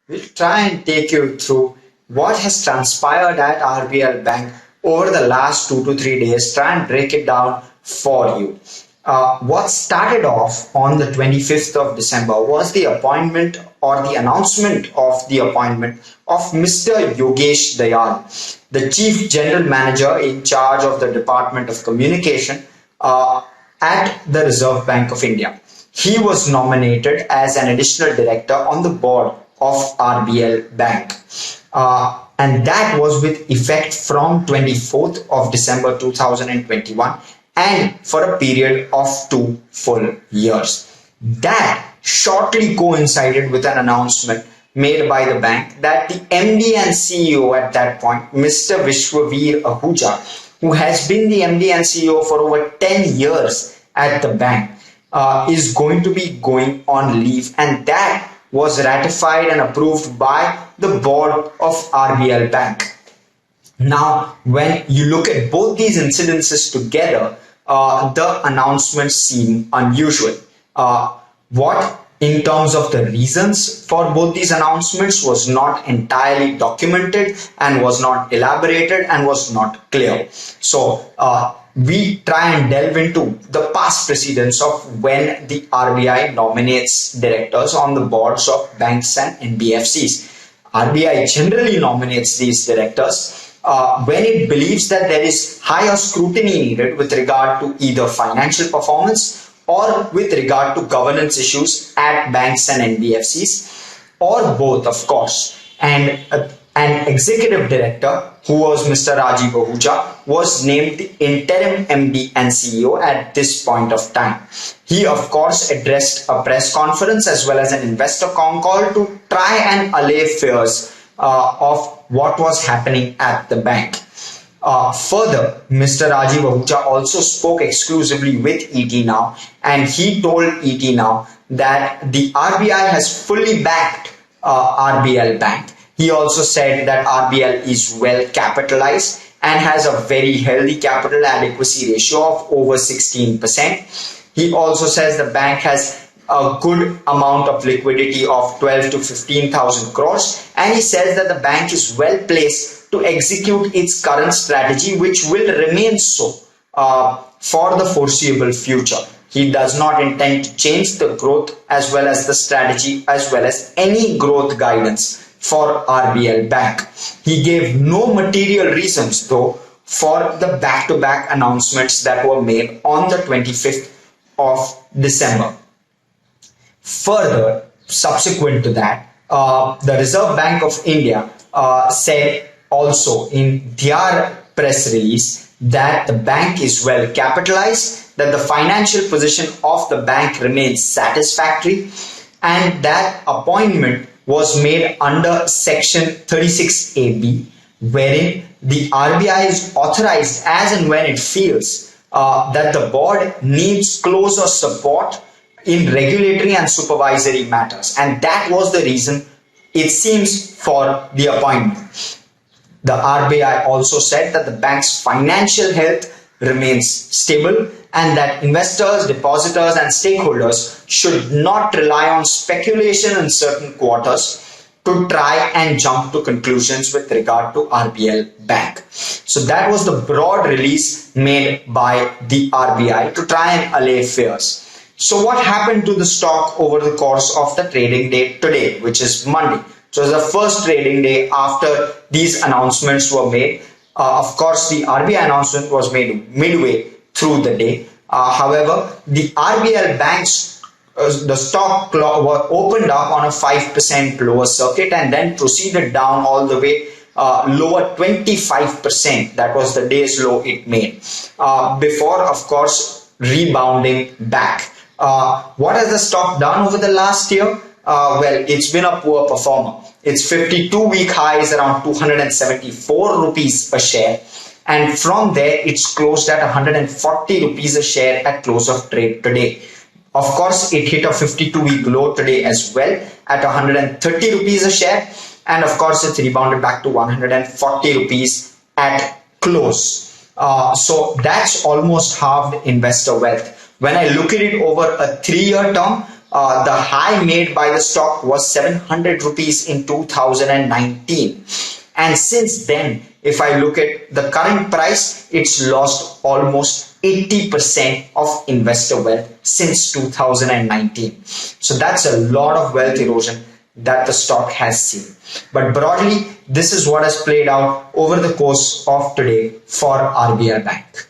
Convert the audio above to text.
We'll try and take you through what has transpired at RBL Bank over the last 2 to 3 days, try and break it down for you. What started off on the 25th of December was the appointment or the announcement of the appointment of Mr. Yogesh Dayal, the Chief General Manager in charge of the Department of Communication at the Reserve Bank of India. He was nominated as an additional director on the board of RBL Bank. And that was with effect from 24th of December 2021 and for a period of 2 full years. That shortly coincided with an announcement made by the bank that the MD and CEO at that point, Mr. Vishwavir Ahuja, who has been the MD and CEO for over 10 years at the bank, is going to be going on leave, and that was ratified and approved by the board of RBL Bank. Now, when you look at both these incidences together, the announcements seem unusual. What in terms of the reasons for both these announcements was not entirely documented and was not elaborated and was not clear. So we try and delve into the past precedents of when the RBI nominates directors on the boards of banks and NBFCs. RBI generally nominates these directors when it believes that there is higher scrutiny needed with regard to either financial performance or with regard to governance issues at banks and NBFCs, or both, of course. And an executive director, who was Mr. Rajiv Ahuja, was named the interim MD and CEO at this point of time. He, of course, addressed a press conference as well as an investor con call to try and allay fears of what was happening at the bank. Further, Mr. Rajiv Ahuja also spoke exclusively with ET Now, and he told ET Now that the RBI has fully backed RBL Bank. He also said that RBL is well capitalized and has a very healthy capital adequacy ratio of over 16%. He also says the bank has a good amount of liquidity of 12 to 15,000 crores, and he says that the bank is well placed to execute its current strategy, which will remain so for the foreseeable future. He does not intend to change the growth as well as the strategy as well as any growth guidance for RBL Bank. He gave no material reasons though for the back-to-back announcements that were made on the 25th of December. Further, subsequent to that, the Reserve Bank of India said also in their press release that the bank is well capitalized, that the financial position of the bank remains satisfactory, and that appointment was made under section 36AB, wherein the RBI is authorized as and when it feels that the board needs closer support in regulatory and supervisory matters, and that was the reason, it seems, for the appointment. The RBI also said that the bank's financial health remains stable and that investors, depositors and stakeholders should not rely on speculation in certain quarters to try and jump to conclusions with regard to RBL Bank. So that was the broad release made by the RBI to try and allay fears. So what happened to the stock over the course of the trading day today, which is Monday? So it was the first trading day after these announcements were made. Of course, the RBI announcement was made midway through the day. However, the RBL Bank's the stock opened up on a 5% lower circuit and then proceeded down all the way lower 25%. That was the day's low it made before, of course, rebounding back. What has the stock done over the last year? Well, it's been a poor performer. Its 52-week high is around 274 rupees a share, and from there it's closed at 140 rupees a share at close of trade today. Of course, it hit a 52-week low today as well at 130 rupees a share, and of course it's rebounded back to 140 rupees at close. So that's almost halved investor wealth. When I look at it over a 3-year term, the high made by the stock was 700 rupees in 2019. And since then, if I look at the current price, it's lost almost 80% of investor wealth since 2019. So that's a lot of wealth erosion that the stock has seen. But broadly, this is what has played out over the course of today for RBL Bank.